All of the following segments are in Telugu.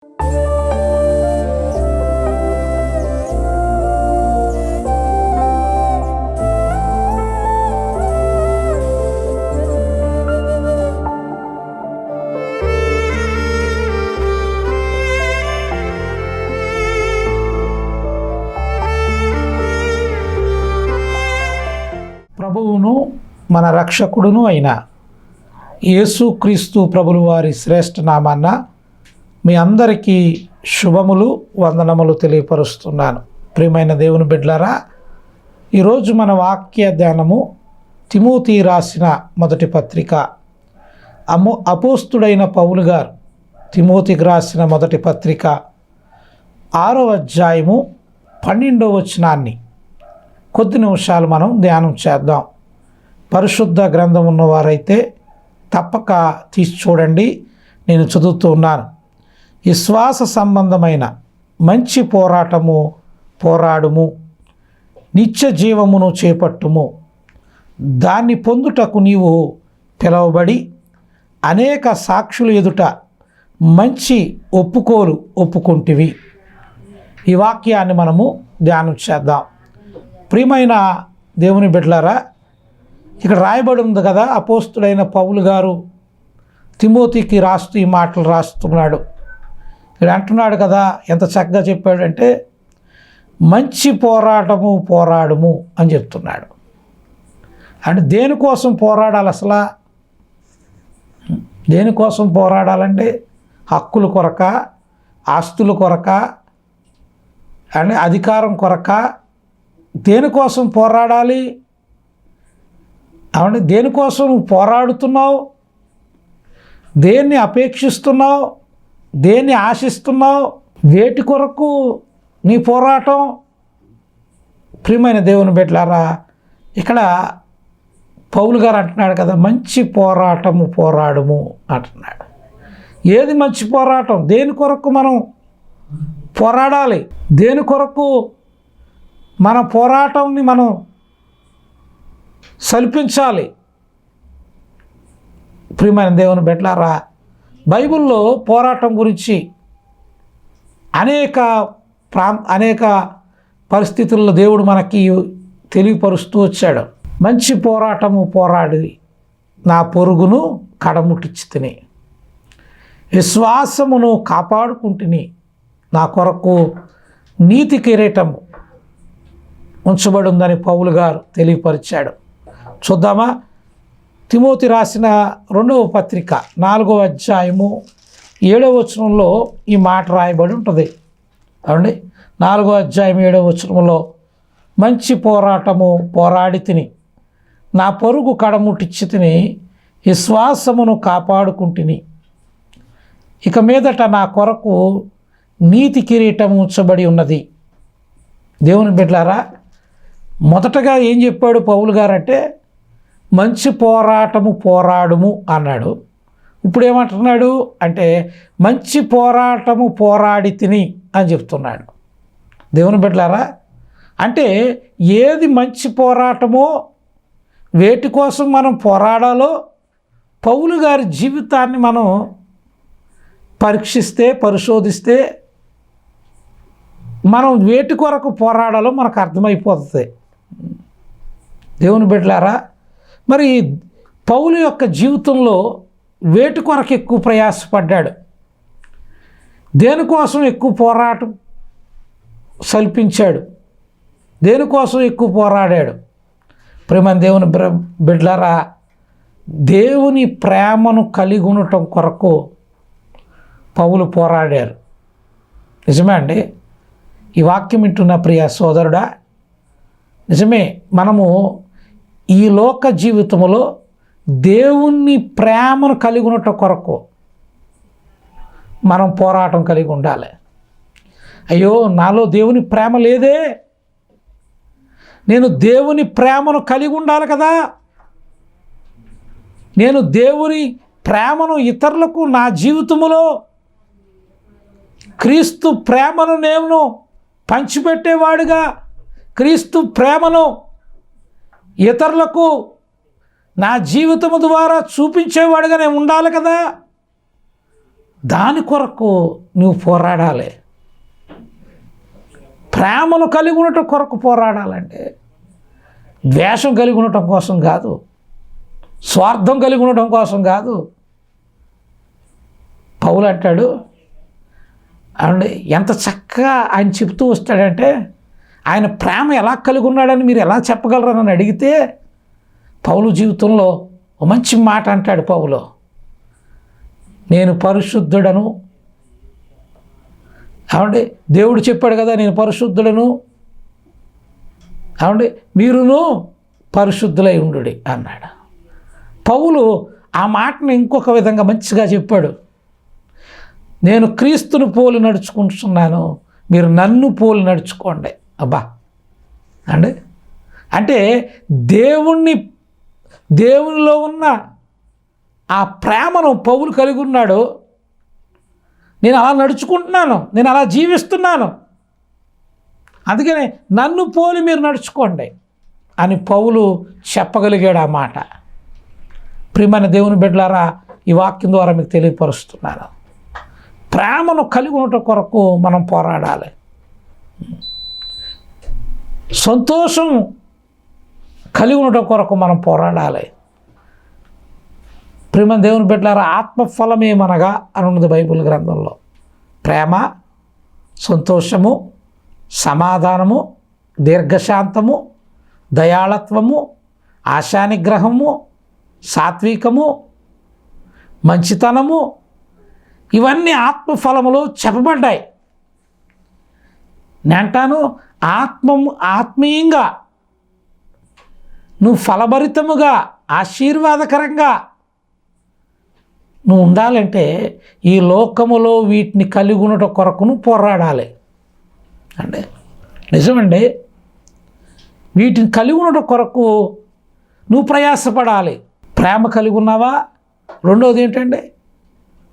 ప్రభువును మన రక్షకుడును అయిన యేసుక్రీస్తు ప్రభుల వారి శ్రేష్ఠ నామాన్న మీ అందరికీ శుభములు వందనములు తెలియపరుస్తున్నాను. ప్రియమైన దేవుని బిడ్డలారా, ఈరోజు మన వాక్య ధ్యానము తిమోతి రాసిన మొదటి పత్రిక అపోస్తుడైన పౌలు గారు తిమోతికి రాసిన మొదటి పత్రిక 6వ అధ్యాయము 12వ వచనాన్ని కొద్ది నిమిషాలు మనం ధ్యానం చేద్దాం. పరిశుద్ధ గ్రంథం ఉన్నవారైతే తప్పక తీసి చూడండి. నేను చదువుతూ ఉన్నాను. విశ్వాస సంబంధమైన మంచి పోరాటము పోరాడుము, నిత్య జీవమును చేపట్టుము. దాన్ని పొందుటకు నీవు పిలువబడి అనేక సాక్షుల ఎదుట మంచి ఒప్పుకోలు ఒప్పుకుంటివి. ఈ వాక్యాన్ని మనము ధ్యానం చేద్దాం. ప్రియమైన దేవుని బిడ్డలారా, ఇక్కడ రాయబడి ఉంది కదా, అపోస్తుడైన పౌలు గారు తిమోతికి రాస్తూ ఈ మాటలు రాస్తున్నాడు. ఇక్కడ అంటున్నాడు కదా, ఎంత చక్కగా చెప్పాడంటే మంచి పోరాటము పోరాడుము అని చెప్తున్నాడు. అంటే దేనికోసం పోరాడాలి? అసలు దేనికోసం పోరాడాలంటే హక్కుల కొరక, ఆస్తుల కొరక, అంటే అధికారం కొరక? దేనికోసం పోరాడాలి? అవును, దేనికోసం నువ్వు పోరాడుతున్నావు? దేన్ని అపేక్షిస్తున్నావు? దేన్ని ఆశిస్తున్నావు? వేటి కొరకు నీ పోరాటం? ప్రియమైన దేవుని బిడ్డలారా, ఇక్కడ పౌలు గారు అంటున్నాడు కదా, మంచి పోరాటము పోరాడుము అంటున్నాడు. ఏది మంచి పోరాటం? దేని కొరకు మనం పోరాడాలి? దేని కొరకు మన పోరాటంని మనం సల్పించాలి? ప్రియమైన దేవుని బిడ్డలారా, బైబిల్లో పోరాటం గురించి అనేక పరిస్థితుల్లో దేవుడు మనకి తెలియపరుస్తూ వచ్చాడు. మంచి పోరాటము పోరాడి నా పొరుగును కడముట్టించితిని, విశ్వాసమును కాపాడుకుంటుని, నా కొరకు నీతి కిరీటము ఉంచబడి ఉందని పౌలు గారు తెలియపరిచాడు. చూద్దామా? తిమోతి రాసిన 2వ పత్రిక 4వ అధ్యాయము 7వ వచనంలో ఈ మాట రాయబడి ఉంటుంది. అవునండి, 4వ అధ్యాయం 7వ వచనంలో మంచి పోరాటము పోరాడి తిని, నా పొరుగు కడముట్టించి తిని, విశ్వాసమును కాపాడుకుంటుని, ఇక మీదట నా కొరకు నీతి కిరీటం ఉంచబడి ఉన్నది. దేవుని బిడ్డలారా, మొదటగా ఏం చెప్పాడు పౌలు గారు అంటే మంచి పోరాటము పోరాడుము అన్నాడు. ఇప్పుడు ఏమంటున్నాడు అంటే మంచి పోరాటము పోరాడి తిని అని చెప్తున్నాడు. దేవుని బిడ్డలారా, అంటే ఏది మంచి పోరాటమో, వేటి కోసం మనం పోరాడాలో పౌలు గారి జీవితాన్ని మనం పరీక్షిస్తే, పరిశోధిస్తే మనం వేటి కొరకు పోరాడాలో మనకు అర్థమైపోతుంది. దేవుని బిడ్డలారా, మరి పౌలు యొక్క జీవితంలో వేటి కొరకు ఎక్కువ ప్రయాసపడ్డాడు? దేనికోసం ఎక్కువ పోరాటం సల్పించాడు? దేనికోసం ఎక్కువ పోరాడాడు? ప్రేమ దేవుని బిడ్డలారా, దేవుని ప్రేమను కలిగి ఉండటం కొరకు పౌలు పోరాడారు. నిజమే అండి? ఈ వాక్యం వింటున్న ప్రియ సోదరుడా, నిజమే. మనము ఈ లోక జీవితంలో దేవుని ప్రేమను కలిగి ఉండటం కొరకు మనం పోరాటం కలిగి ఉండాలి. అయ్యో, నాలో దేవుని ప్రేమ లేదే, నేను దేవుని ప్రేమను కలిగి ఉండాలి కదా. నేను దేవుని ప్రేమను ఇతరులకు నా జీవితంలో క్రీస్తు ప్రేమను నేను పంచిపెట్టేవాడుగా, క్రీస్తు ప్రేమను ఇతరులకు నా జీవితము ద్వారా చూపించేవాడుగా నేను ఉండాలి కదా. దాని కొరకు నువ్వు పోరాడాలి. ప్రేమను కలిగి ఉండటం కొరకు పోరాడాలంటే ద్వేషం కలిగి ఉండటం కోసం కాదు, స్వార్థం కలిగి ఉండటం కోసం కాదు. పౌలు అంటాడు, అండి ఎంత చక్కగా ఆయన చెప్తూ వస్తాడంటే, ఆయన ప్రేమ ఎలా కలిగి ఉన్నాడని మీరు ఎలా చెప్పగలరని అడిగితే పౌలు జీవితంలో ఒక మంచి మాట అంటాడు. పౌలు, నేను పరిశుద్ధుడను, అవండి దేవుడు చెప్పాడు కదా నేను పరిశుద్ధుడను, అవండి మీరును పరిశుద్ధులై ఉండు అన్నాడు. పౌలు ఆ మాటను ఇంకొక విధంగా మంచిగా చెప్పాడు, నేను క్రీస్తును పోలి నడుచుకుంటున్నాను, మీరు నన్ను పోలి నడుచుకోండి. అబ్బా అండి, అంటే దేవునిలో ఉన్న ఆ ప్రేమను పౌలు కలిగి ఉన్నాడు. నేను అలా నడుచుకుంటున్నాను, నేను అలా జీవిస్తున్నాను, అందుకనే నన్ను పోలి మీరు నడుచుకోండి అని పౌలు చెప్పగలిగాడు ఆ మాట. ప్రియమైన దేవుని బిడ్డలారా, ఈ వాక్యం ద్వారా మీకు తెలియపరుస్తున్నాను, ప్రేమను కలిగి ఉండటం కొరకు మనం పోరాడాలి. సంతోషం కలిగి ఉండటం కొరకు మనం పోరాడాలి. ప్రియమైన దేవుని బిడ్డలారా, ఆత్మఫలమేమనగా అని ఉన్నది బైబిల్ గ్రంథంలో. ప్రేమ, సంతోషము, సమాధానము, దీర్ఘశాంతము, దయాళత్వము, ఆశానిగ్రహము, సాత్వికము, మంచితనము, ఇవన్నీ ఆత్మఫలములో చెప్పబడ్డాయి. నేనంటాను, ఆత్మీయంగా నువ్వు ఫలభరితముగా ఆశీర్వాదకరంగా నువ్వు ఉండాలంటే ఈ లోకములో వీటిని కలిగి ఉండటం కొరకు నువ్వు పోరాడాలి. అంటే నిజమండి, వీటిని కలిగి ఉండటం కొరకు నువ్వు ప్రయాసపడాలి. ప్రేమ కలిగి ఉన్నావా? రెండవది ఏంటండి?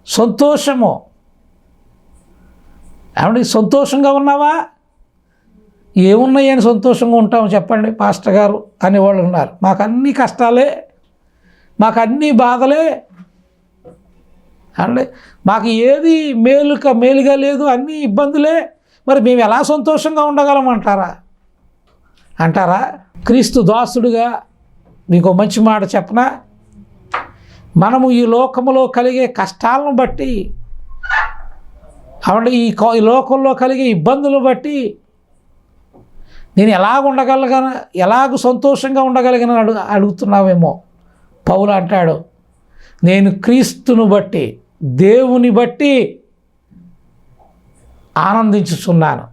సంతోషము. ఏమండి, సంతోషంగా ఉన్నావా? ఏమున్నాయని సంతోషంగా ఉంటాము చెప్పండి పాస్టర్ గారు అనేవాళ్ళు ఉన్నారు. మాకు అన్ని కష్టాలే, మాకు అన్ని బాధలే అండి, మాకు ఏది మేలుగా లేదు, అన్ని ఇబ్బందులే, మరి మేము ఎలా సంతోషంగా ఉండగలం అంటారా? క్రీస్తు దాసుడుగా మీకు మంచి మాట చెప్పనా, మనము ఈ లోకములో కలిగే కష్టాలను బట్టి, అవునండి, ఈ లోకంలో కలిగే ఇబ్బందులు బట్టి నేను ఎలాగ సంతోషంగా ఉండగలిగాను అడుగుతున్నావేమో. పౌలు అంటాడు, నేను క్రీస్తును బట్టి, దేవుని బట్టి ఆనందించుచున్నాను,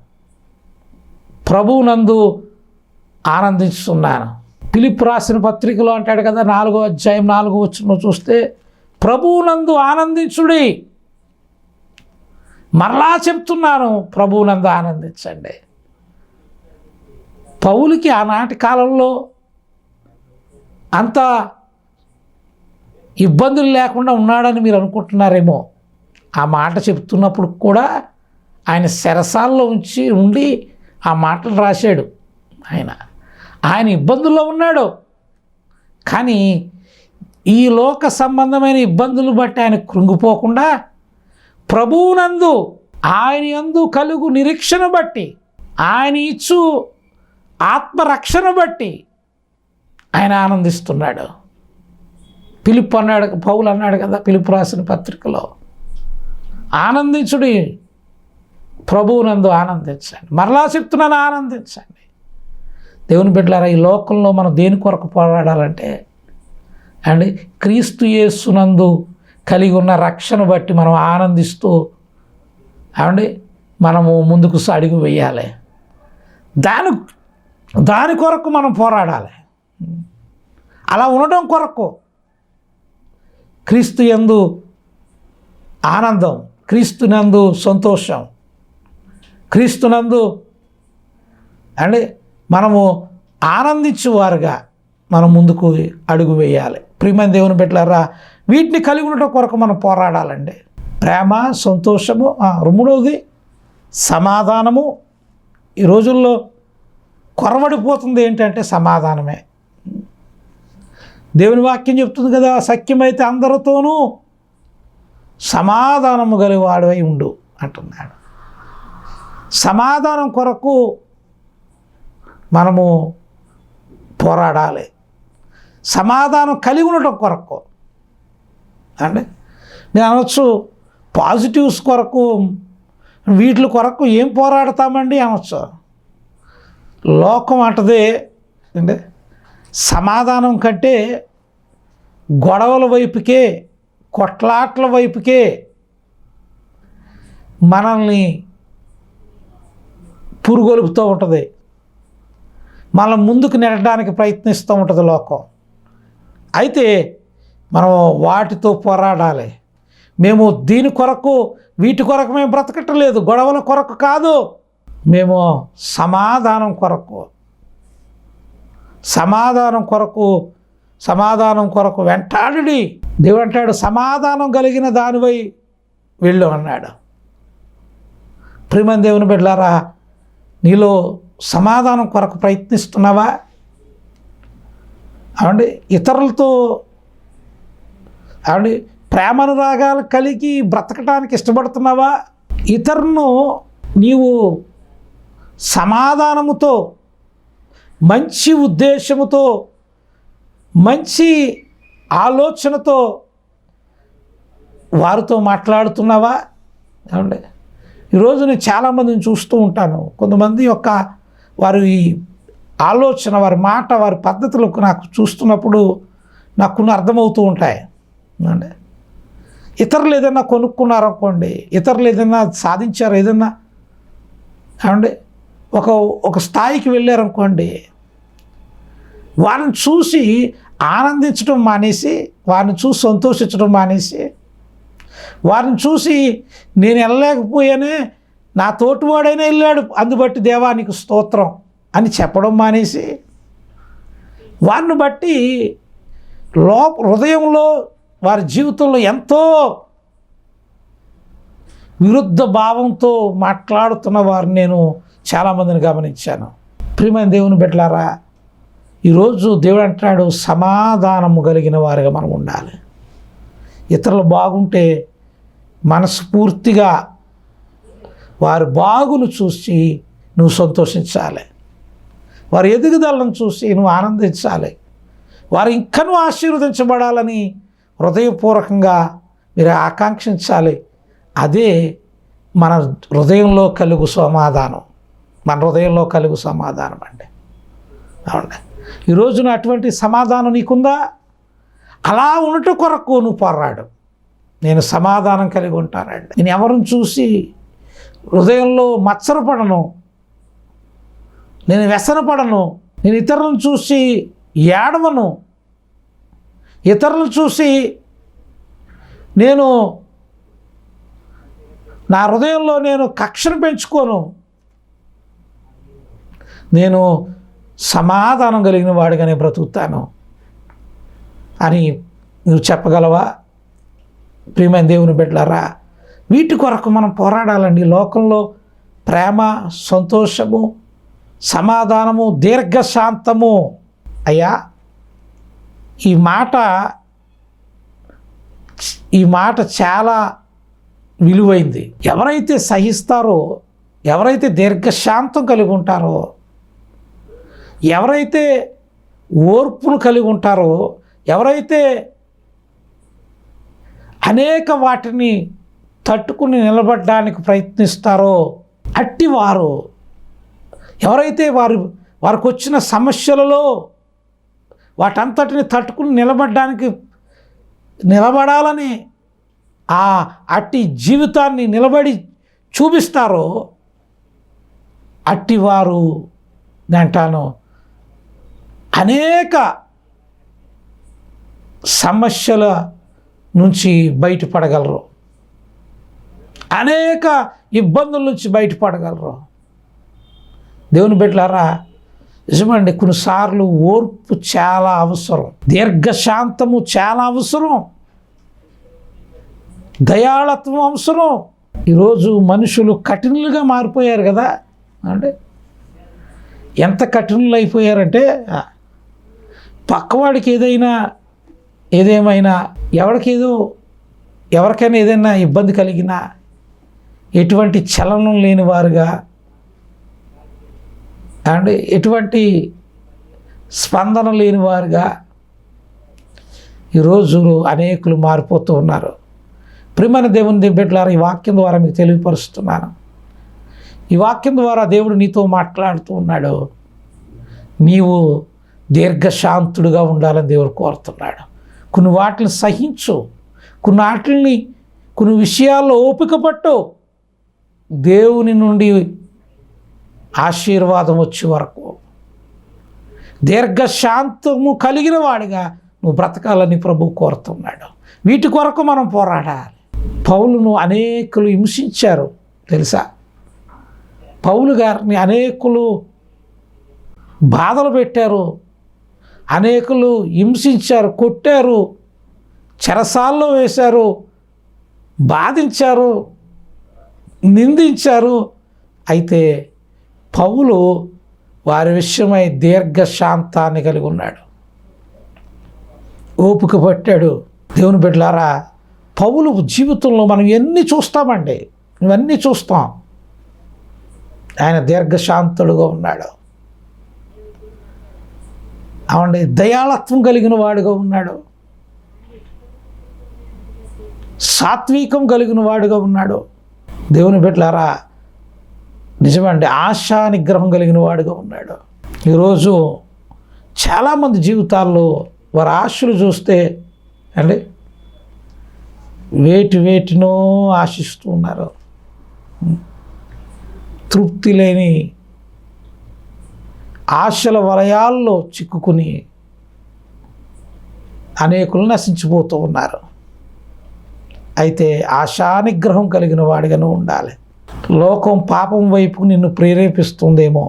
ప్రభువునందు ఆనందించుతున్నాను. ఫిలిప్పీ రాసిన పత్రికలో అంటాడు కదా, 4వ అధ్యాయం 4వ వచనం చూస్తే, ప్రభువునందు ఆనందించుడి. మరలా చెప్తున్నాను, ప్రభువునందు ఆనందించండి. పౌలుకి ఆనాటి కాలంలో అంత ఇబ్బందులు లేకుండా ఉన్నాడని మీరు అనుకుంటున్నారేమో. ఆ మాట చెప్తున్నప్పుడు కూడా ఆయన చెరసాల్లో ఉండి ఆ మాటలు రాశాడు. ఆయన ఇబ్బందుల్లో ఉన్నాడు, కానీ ఈ లోక సంబంధమైన ఇబ్బందులు బట్టి ఆయన కృంగిపోకుండా ప్రభువునందు, ఆయన యందు కలుగు నిరీక్షణ బట్టి, ఆయన ఇచ్చు ఆత్మరక్షణ బట్టి ఆయన ఆనందిస్తున్నాడు. పౌలు అన్నాడు కదా ఫిలిప్పీ రాసిన పత్రికలో, ఆనందించుడి, ప్రభువునందు ఆనందించండి. మరలా చెప్తున్నాను, ఆనందించండి. దేవుని బిడ్డలారా, ఈ లోకంలో మనం దేని కొరకు పోరాడాలంటే అండి, క్రీస్తు యేసునందు కలిగి ఉన్న రక్షణ బట్టి మనం ఆనందిస్తూ అండి మనము ముందుకు అడుగు వేయాలి. దాని కొరకు మనం పోరాడాలి. అలా ఉండడం కొరకు క్రీస్తు యందు ఆనందం, క్రీస్తునందు సంతోషం, క్రీస్తునందు అండి మనము ఆనందించేవారుగా మనం ముందుకు అడుగు వేయాలి. ప్రియమైన దేవుని బిడ్డలారా, వీటిని కలిగి ఉండటం కొరకు మనం పోరాడాలండి. ప్రేమ, సంతోషము, మూడవది సమాధానము. ఈ రోజుల్లో కొరవడిపోతుంది ఏంటంటే సమాధానమే. దేవుని వాక్యం చెప్తుంది కదా, సఖ్యమైతే అందరితోనూ సమాధానము గలివాడివై ఉండు అంటున్నాడు. సమాధానం కొరకు మనము పోరాడాలి. సమాధానం కలిగి ఉండటం కొరకు అంటే నేను అనొచ్చు, పాజిటివ్స్ కొరకు వీటి కొరకు ఏం పోరాడతామండి అనొచ్చు. లోకం అంటది అంటే సమాధానం కంటే గొడవల వైపుకే, కొట్లాట్ల వైపుకే మనల్ని పురుగొలుపుతూ ఉంటుంది, మనం ముందుకు నెట్టడానికి ప్రయత్నిస్తూ ఉంటుంది లోకం. అయితే మనం వాటితో పోరాడాలి. మేము దీని కొరకు వీటి కొరకు మేము బ్రతకట్లేదు, గొడవల కొరకు కాదు, మేము సమాధానం కొరకు వెంటాడి. దేవుడు అంటాడు, సమాధానం కలిగిన దానివై వెళ్ళు అన్నాడు. ప్రియమైన దేవుని బిడ్డలారా, నీలో సమాధానం కొరకు ప్రయత్నిస్తున్నావా? అవండి ఇతరులతో అవండి ప్రేమానురాగాలు కలిగి బ్రతకటానికి ఇష్టపడుతున్నావా? ఇతరులను నీవు సమాధానముతో, మంచి ఉద్దేశముతో, మంచి ఆలోచనతో వారితో మాట్లాడుతున్నావా? ఏమండి ఈరోజు నేను చాలామందిని చూస్తూ ఉంటాను. కొంతమంది యొక్క వారి ఆలోచన, వారి మాట, వారి పద్ధతులకు నాకు చూస్తున్నప్పుడు నాకు కొన్ని అర్థమవుతూ ఉంటాయి అంటే ఇతరులు ఏదైనా కొనుక్కున్నారనుకోండి, ఇతరులు ఏదైనా సాధించారు, ఏదైనా ఏమండి ఒక స్థాయికి వెళ్ళారనుకోండి, వారిని చూసి ఆనందించడం మానేసి, వారిని చూసి సంతోషించడం మానేసి, వారిని చూసి నేను వెళ్ళలేకపోయానే, నా తోటివాడైనా వెళ్ళాడు అందుబట్టి దేవానికి స్తోత్రం అని చెప్పడం మానేసి, వారిని బట్టి హృదయంలో వారి జీవితంలో ఎంతో విరుద్ధ భావంతో మాట్లాడుతున్న వారిని నేను చాలామందిని గమనించాను. ప్రియమైన దేవుని బిడ్డలారా, ఈరోజు దేవుడు అంటాడు, సమాధానము కలిగిన వారిగా మనం ఉండాలి. ఇతరులు బాగుంటే మనస్ఫూర్తిగా వారి బాగును చూసి నువ్వు సంతోషించాలి, వారి ఎదుగుదలను చూసి నువ్వు ఆనందించాలి, వారు ఇంకనూ ఆశీర్వదించబడాలని హృదయపూర్వకంగా మీరు ఆకాంక్షించాలి. అదే మన హృదయంలో కలుగు సమాధానం, మన హృదయంలో కలుగు సమాధానం అండి. అవునండి, ఈరోజున అటువంటి సమాధానం నీకుందా? అలా ఉండటం కొరకు నువ్వు పోరాడు. నేను సమాధానం కలిగి ఉంటానండి, నేను ఎవరిని చూసి హృదయంలో మత్సరపడను, నేను వ్యసనపడను, నేను ఇతరులను చూసి ఏడవను, ఇతరులను చూసి నేను నా హృదయంలో నేను కక్షను పెంచుకోను, నేను సమాధానం కలిగిన వాడిగానే బ్రతుకుతాను అని నువ్వు చెప్పగలవా? ప్రియమైన దేవుని బిడ్డలారా, వీటి కొరకు మనం పోరాడాలండి. లోకంలో ప్రేమ, సంతోషము, సమాధానము, దీర్ఘశాంతము. అయ్యా, ఈ మాట చాలా విలువైంది. ఎవరైతే సహిస్తారో, ఎవరైతే దీర్ఘశాంతం కలిగి ఉంటారో, ఎవరైతే ఓర్పును కలిగి ఉంటారో, ఎవరైతే అనేక వాటిని తట్టుకుని నిలబడడానికి ప్రయత్నిస్తారో, అట్టి వారు ఎవరైతే వారికి వచ్చిన సమస్యలలో వాటంతటిని తట్టుకుని నిలబడాలని అట్టి జీవితాన్ని నిలబడి చూపిస్తారో, అట్టి వారు అంటాను అనేక సమస్యల నుంచి బయటపడగలరు, అనేక ఇబ్బందుల నుంచి బయటపడగలరు. దేవుని బిడ్డలారా, నిజమండి, కొన్నిసార్లు ఓర్పు చాలా అవసరం, దీర్ఘశాంతము చాలా అవసరం, దయాళత్వం అవసరం. ఈరోజు మనుషులు కఠినులుగా మారిపోయారు కదా. అంటే ఎంత కఠినులు అయిపోయారంటే, పక్కవాడికి ఏదేమైనా ఎవడికి ఎవరికైనా ఏదైనా ఇబ్బంది కలిగినా ఎటువంటి చలనం లేని వారుగా అండ్ ఎటువంటి స్పందన లేని వారుగా ఈరోజు అనేకులు మారిపోతూ ఉన్నారు. ప్రియమైన దేవుని బిడ్డలారా, ఈ వాక్యం ద్వారా మీకు తెలియపరుస్తున్నాను. ఈ వాక్యం ద్వారా దేవుడు నీతో మాట్లాడుతూ ఉన్నాడు. నీవు దీర్ఘశాంతుడుగా ఉండాలని దేవుడు కోరుతున్నాడు. కొన్ని వాటిని సహించు, కొన్ని విషయాల్లో ఓపిక పట్టు. దేవుని నుండి ఆశీర్వాదం వచ్చే వరకు దీర్ఘశాంతము కలిగిన వాడిగా నువ్వు బ్రతకాలని ప్రభువు కోరుతున్నాడు. వీటి కొరకు మనం పోరాడాలి. పౌలును అనేకులు హింసించారు తెలుసా? పౌలు గారిని అనేకులు బాధలు పెట్టారు, అనేకులు హింసించారు, కొట్టారు, చెరసాల్లో వేశారు, బాధించారు, నిందించారు. అయితే పౌలు వారి విషయమై దీర్ఘశాంతాన్ని కలిగి ఉన్నాడు, ఓపిక పట్టాడు. దేవుని బిడ్డలారా, పౌలు జీవితంలో మనం ఎన్ని చూస్తామండి, ఇవన్నీ చూస్తాం. ఆయన దీర్ఘశాంతుడుగా ఉన్నాడు, అవండి దయాళత్వం కలిగిన వాడుగా ఉన్నాడు, సాత్వికం కలిగిన వాడుగా ఉన్నాడు. దేవుని బిడ్డలారా, నిజమండి, ఆశా నిగ్రహం కలిగిన వాడుగా ఉన్నాడు. ఈరోజు చాలామంది జీవితాల్లో వారి ఆశలు చూస్తే అండి వేటినో ఆశిస్తూ ఉన్నారు. తృప్తి లేని ఆశల వలయాల్లో చిక్కుకుని అనేకులు నశించిపోతూ ఉన్నారు. అయితే ఆశానిగ్రహం కలిగిన వాడిగాను ఉండాలి. లోకం పాపం వైపు నిన్ను ప్రేరేపిస్తుందేమో,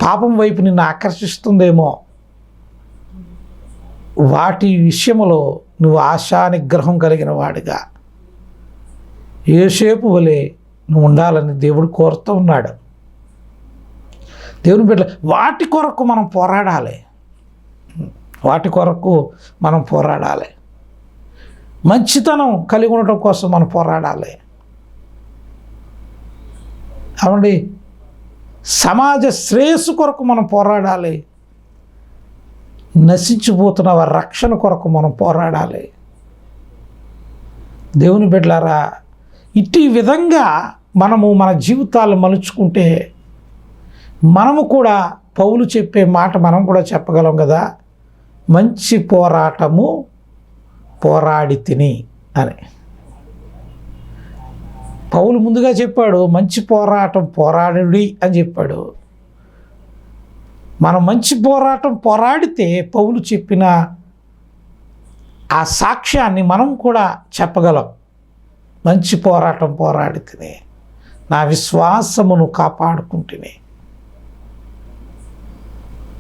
పాపం వైపు నిన్ను ఆకర్షిస్తుందేమో, వాటి విషయంలో నువ్వు ఆశానిగ్రహం కలిగిన వాడిగా యోసేపు వలె నువ్వు ఉండాలని దేవుడు కోరుతూ ఉన్నాడు. దేవుని బిడ్డ, వాటి కొరకు మనం పోరాడాలి, వాటి కొరకు మనం పోరాడాలి. మంచితనం కలిగి ఉండటం కోసం మనం పోరాడాలి. అవండి, సమాజ శ్రేయస్సు కొరకు మనం పోరాడాలి. నశించిపోతున్న వారి రక్షణ కొరకు మనం పోరాడాలి. దేవుని బిడ్డలారా, ఇట్టి విధంగా మనము మన జీవితాలు మలుచుకుంటే మనము కూడా పౌలు చెప్పే మాట మనం కూడా చెప్పగలం కదా, మంచి పోరాటము పోరాడి తిని అని. పౌలు ముందుగా చెప్పాడు, మంచి పోరాటం పోరాడుడి అని చెప్పాడు. మనం మంచి పోరాటం పోరాడితే పౌలు చెప్పిన ఆ సాక్ష్యాన్ని మనం కూడా చెప్పగలం. మంచి పోరాటం పోరాడి తిని నా విశ్వాసమును కాపాడుకుంటుని,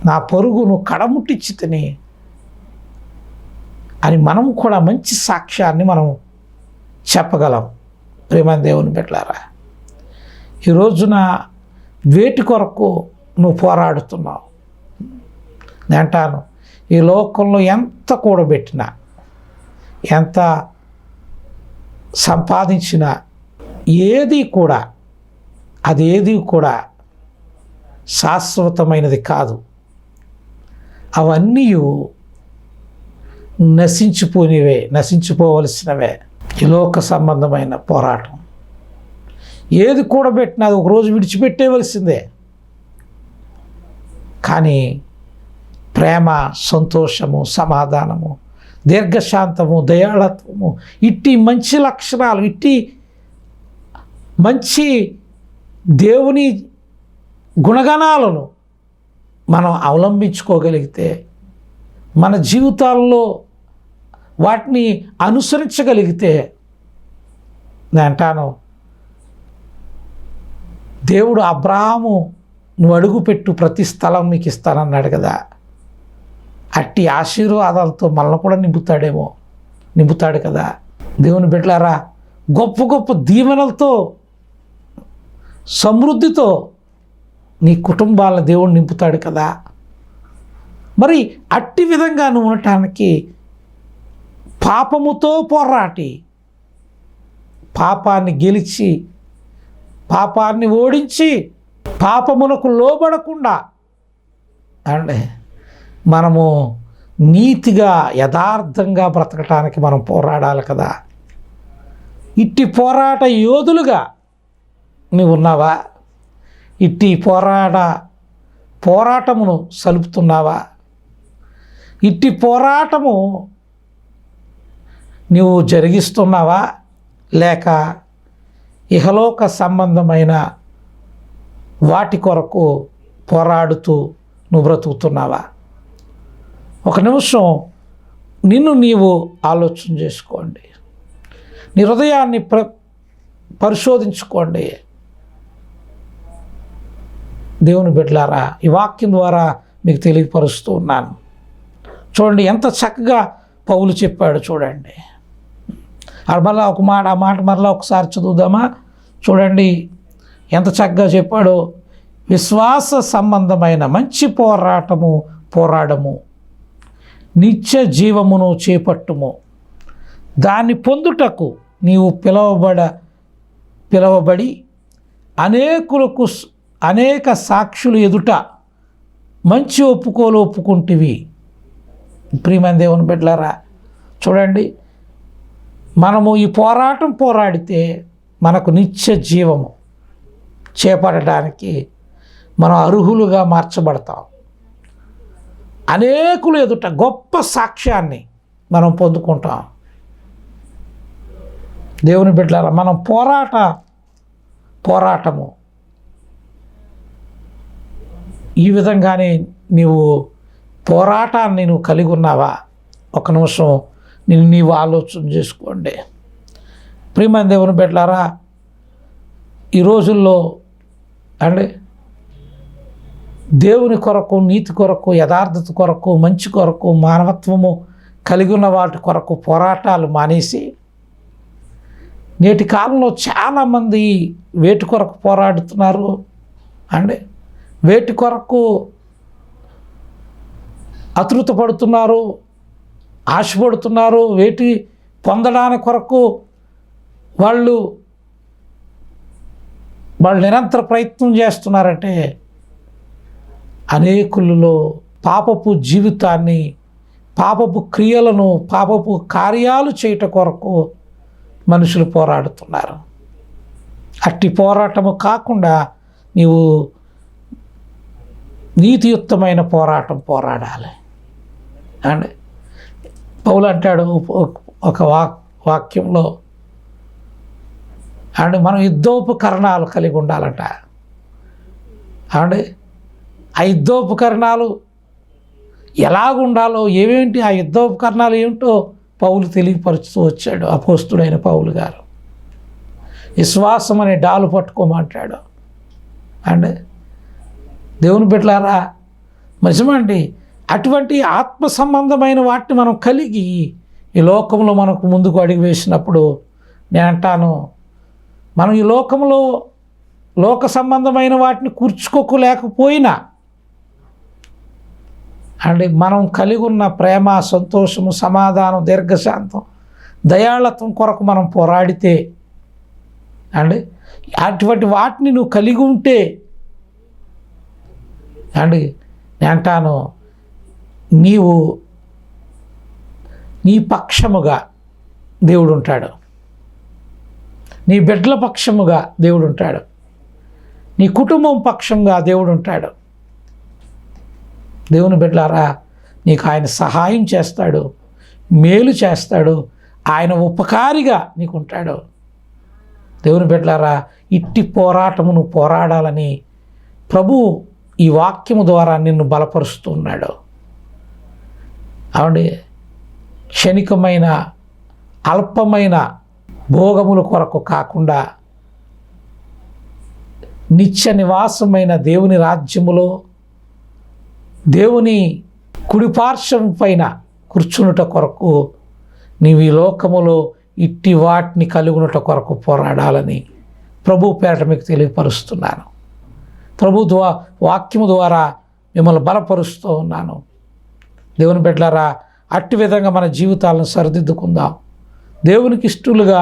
నా పరుగును కడముట్టించి తిని అని మనం కూడా మంచి సాక్ష్యాన్ని మనం చెప్పగలం. ప్రేమ దేవుని బిడ్డలారా, ఈ రోజున వేటి కొరకు నువ్వు పోరాడుతున్నావు? నేను అంటాను, ఈ లోకంలో ఎంత కూడబెట్టినా, ఎంత సంపాదించినా ఏది కూడా శాశ్వతమైనది కాదు. అవన్నీ నశించిపోవలసినవే. ఈ లోక సంబంధమైన పోరాటం ఏది కూడబెట్టినా అది ఒకరోజు విడిచిపెట్టేవలసిందే. కానీ ప్రేమ, సంతోషము, సమాధానము, దీర్ఘశాంతము, దయాళత్వము, ఇట్టి మంచి లక్షణాలు, ఇట్టి మంచి దేవుని గుణగణాలను మనం అవలంబించుకోగలిగితే, మన జీవితాల్లో వాటిని అనుసరించగలిగితే, నేను అంటాను, దేవుడు అబ్రాహాము నువ్వు అడుగుపెట్టు ప్రతి స్థలం మీకు ఇస్తానన్నాడు కదా, అట్టి ఆశీర్వాదాలతో మనల్ని కూడా నింపుతాడు కదా. దేవుని బిడ్డలారా, గొప్ప గొప్ప దీవెనలతో, సమృద్ధితో నీ కుటుంబాలను దేవుడు నింపుతాడు కదా. మరి అట్టి విధంగా నువ్వు ఉండటానికి పాపముతో పోరాటి పాపాన్ని గెలిచి పాపాన్ని ఓడించి పాపమునకు లోబడకుండా అంటే మనము నీతిగా యథార్థంగా బ్రతకటానికి మనం పోరాడాలి కదా. ఇట్టి పోరాట యోధులుగా నువ్వు ఉన్నావా? ఇట్టి పోరాటమును సలుపుతున్నావా? ఇట్టి పోరాటము నువ్వు జరిగిస్తున్నావా? లేక ఇహలోక సంబంధమైన వాటి కొరకు పోరాడుతూ నువ్వు బ్రతుకుతున్నావా? ఒక నిమిషం నిన్ను నీవు ఆలోచన చేసుకోండి. నీ హృదయాన్ని పరిశోధించుకోండి. దేవుని బిడ్డలారా, ఈ వాక్యం ద్వారా మీకు తెలియపరుస్తూ ఉన్నాను. చూడండి ఎంత చక్కగా పౌలు చెప్పాడు. చూడండి మళ్ళీ ఆ మాట మరలా ఒకసారి చదువుదామా? చూడండి ఎంత చక్కగా చెప్పాడో. విశ్వాస సంబంధమైన మంచి పోరాడము, నిత్య జీవమును చేపట్టుము, దాన్ని పొందుటకు నీవు పిలవబడి అనేక సాక్షులు ఎదుట మంచి ఒప్పుకుంటివి. ప్రియమైన దేవుని బిడ్డలారా, చూడండి మనము ఈ పోరాడితే మనకు నిత్య జీవము చేపట్టడానికి మనం అర్హులుగా మార్చబడతాం. అనేకులు ఎదుట గొప్ప సాక్ష్యాన్ని మనం పొందుకుంటాం. దేవుని బిడ్డలారా, మనం పోరాటము ఈ విధంగానే నీవు పోరాటాన్ని నువ్వు కలిగి ఉన్నావా? ఒక నిమిషం నీవు ఆలోచన చేసుకోండి. ప్రియమైన దేవుని బిడ్డలారా, ఈ రోజుల్లో దేవుని కొరకు, నీతి కొరకు, యథార్థత కొరకు, మంచి కొరకు, మానవత్వము కలిగి ఉన్న వాటి కొరకు పోరాటాలు మానేసి నేటి కాలంలో చాలామంది వేటి కొరకు పోరాడుతున్నారు. వేటి కొరకు ఆతృతపడుతున్నారు, ఆశపడుతున్నారు. వేటి పొందడానికి కొరకు వాళ్ళు నిరంతర ప్రయత్నం చేస్తున్నారంటే అనేకులలో పాపపు జీవితాన్ని, పాపపు క్రియలను, పాపపు కార్యాలు చేయటం కొరకు మనుషులు పోరాడుతున్నారు. అట్టి పోరాటము కాకుండా నీవు నీతియుక్తమైన పోరాడాలి. పౌలు అంటాడు ఒక వాక్యంలో మనం యుద్ధోపకరణాలు కలిగి ఉండాలంట. ఆ యుద్ధోపకరణాలు ఎలాగుండాలో, ఏమేంటి ఆ యుద్ధోపకరణాలు ఏమిటో పౌలు తెలియపరుస్తూ వచ్చాడు. అపోస్తుడైన పౌలు గారు విశ్వాసం అనే డాలు పట్టుకోమంటాడు. దేవుని బిడ్డలారా, నిజమండి, అటువంటి ఆత్మ సంబంధమైన వాటిని మనం కలిగి ఈ లోకంలో మనకు ముందుకు అడుగు వేసినప్పుడు నేను అంటాను, మనం ఈ లోకంలో లోక సంబంధమైన వాటిని కూర్చుకోలేకపోయినా మనం కలిగి ఉన్న ప్రేమ, సంతోషము, సమాధానం, దీర్ఘశాంతం, దయాళత్వం కొరకు మనం పోరాడితే అటువంటి వాటిని నువ్వు కలిగి ఉంటే నేను అంటాను, నీ పక్షముగా దేవుడు ఉంటాడు, నీ బిడ్డల పక్షముగా దేవుడు ఉంటాడు, నీ కుటుంబం పక్షంగా దేవుడు ఉంటాడు. దేవుని బిడ్డలారా, నీకు ఆయన సహాయం చేస్తాడు, మేలు చేస్తాడు, ఆయన ఉపకారిగా నీకు ఉంటాడు. దేవుని బిడ్డలారా, ఇట్టి పోరాటమును పోరాడాలని ప్రభు ఈ వాక్యము ద్వారా నిన్ను బలపరుస్తూ ఉన్నాడు. క్షణికమైన అల్పమైన భోగముల కొరకు కాకుండా నిత్య నివాసమైన దేవుని రాజ్యములో దేవుని కుడిపార్శ్వం పైన కూర్చునుట కొరకు నీవు ఈ లోకములో ఇట్టి వాటిని కలుగునుట కొరకు పోరాడాలని ప్రభు పేరట మీకు తెలియపరుస్తున్నాను. ప్రభు వాక్యము ద్వారా మిమ్మల్ని బలపరుస్తూ ఉన్నాను. దేవుని బిడ్డలారా, అట్టి విధంగా మన జీవితాలను సరిదిద్దుకుందాం, దేవునికి ఇష్టలుగా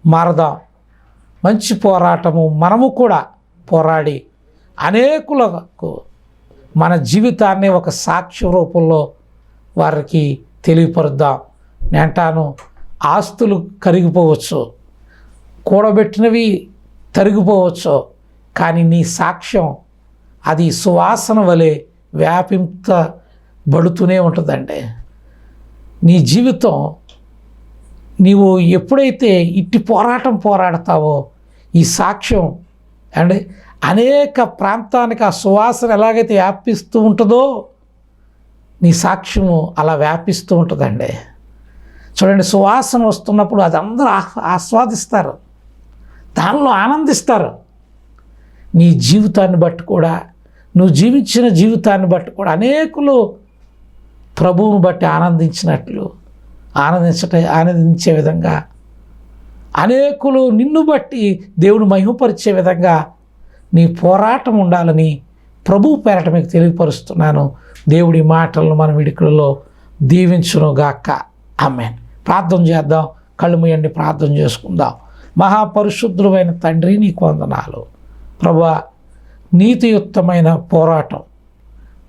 మారదాం. మంచి పోరాటము మనము కూడా పోరాడి అనేకులకు మన జీవితాన్ని ఒక సాక్ష్య రూపంలో వారికి తెలియపరుద్దాం. నేను అంటాను, ఆస్తులు కరిగిపోవచ్చు, కూడబెట్టినవి తరిగిపోవచ్చు, కానీ నీ సాక్ష్యం అది సువాసన వలె వ్యాపించబడుతూనే ఉంటుందండి. నీ జీవితం నీవు ఎప్పుడైతే ఇట్టి పోరాటం పోరాడతావో ఈ సాక్ష్యం అండి అనేక ప్రాంతానికి ఆ సువాసన ఎలాగైతే వ్యాపిస్తూ ఉంటుందో నీ సాక్ష్యము అలా వ్యాపిస్తూ ఉంటుందండి. చూడండి, సువాసన వస్తున్నప్పుడు అది అందరూ ఆస్వాదిస్తారు, దానిలో ఆనందిస్తారు. నీ జీవితాన్ని బట్టి కూడా, నువ్వు జీవించిన జీవితాన్ని బట్టి కూడా అనేకులు ప్రభువును బట్టి ఆనందించే విధంగా, అనేకులు నిన్ను బట్టి దేవుని మహిమపరిచే విధంగా నీ పోరాటం ఉండాలని ప్రభువు పేరట మీకు తెలియపరుస్తున్నాను. దేవుడి మాటలను మన విడికులలో దీవించునుగాక. ఆమేన్. ప్రార్థన చేద్దాం. కళ్ళు మూయండి, ప్రార్థన చేసుకుందాం. మహాపరిశుద్ధుడైన తండ్రి, నీకు వందనాలు ప్రభువా. నీతియుక్తమైన పోరాటం,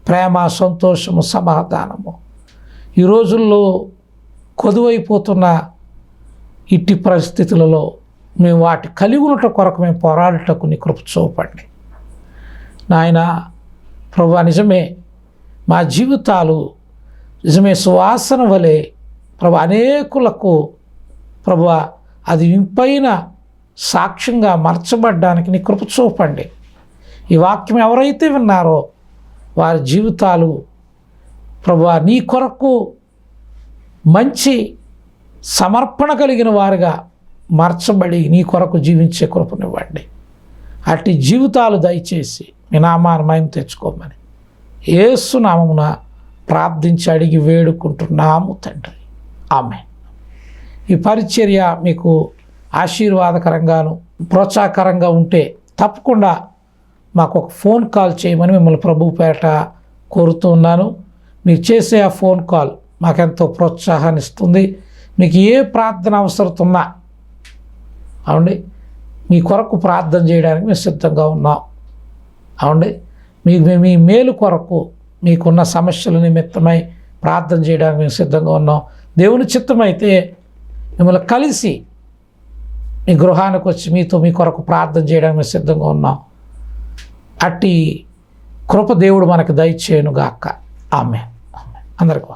ప్రేమ, సంతోషము, సమాధానము ఈ రోజుల్లో కొదువైపోతున్న ఇట్టి పరిస్థితులలో మేము వాటి కలిగి ఉండటం కొరకు మేము పోరాడటకు నీ కృప చూపండి నాయన. ప్రభువా, నిజమే మా జీవితాలు నిజమే సువాసన వలె ప్రభు అనేకులకు ప్రభువా అది ఇంపైన సాక్ష్యంగా మార్చబడ్డానికి నీ కృప చూపండి. ఈ వాక్యం ఎవరైతే విన్నారో వారి జీవితాలు ప్రభువా నీ కొరకు మంచి సమర్పణ కలిగిన వారుగా మార్చబడి నీ కొరకు జీవించే కృపనివ్వండి. అట్టి జీవితాలు దయచేసి మీ నామాన్ని మహిమ తెచ్చుకోమని యేసు నామమున ప్రార్థించి అడిగి వేడుకుంటున్నాము తండ్రి. ఆమేన్. ఈ పరిచర్య మీకు ఆశీర్వాదకరంగాను ప్రోత్సాహకరంగా ఉంటే తప్పకుండా మాకు ఒక ఫోన్ కాల్ చేయమని మిమ్మల్ని ప్రభు పేరట కోరుతూ ఉన్నాను. మీరు చేసే ఆ ఫోన్ కాల్ మాకెంతో ప్రోత్సాహాన్ని ఇస్తుంది. మీకు ఏ ప్రార్థన అవసరం ఉన్నా అవునండి, మీ కొరకు ప్రార్థన చేయడానికి మేము సిద్ధంగా ఉన్నాం. అవునండి, మీ మేలు కొరకు మీకున్న సమస్యల నిమిత్తమై ప్రార్థన చేయడానికి మేము సిద్ధంగా ఉన్నాం. దేవుని చిత్తమైతే మిమ్మల్ని కలిసి మీ గృహానికి వచ్చి మీతో మీ కొరకు ప్రార్థన చేయడానికి మేము సిద్ధంగా ఉన్నాం. అట్టి కృప దేవుడు మనకు దయచేయునుగాక. ఆమేన్. అందరికీ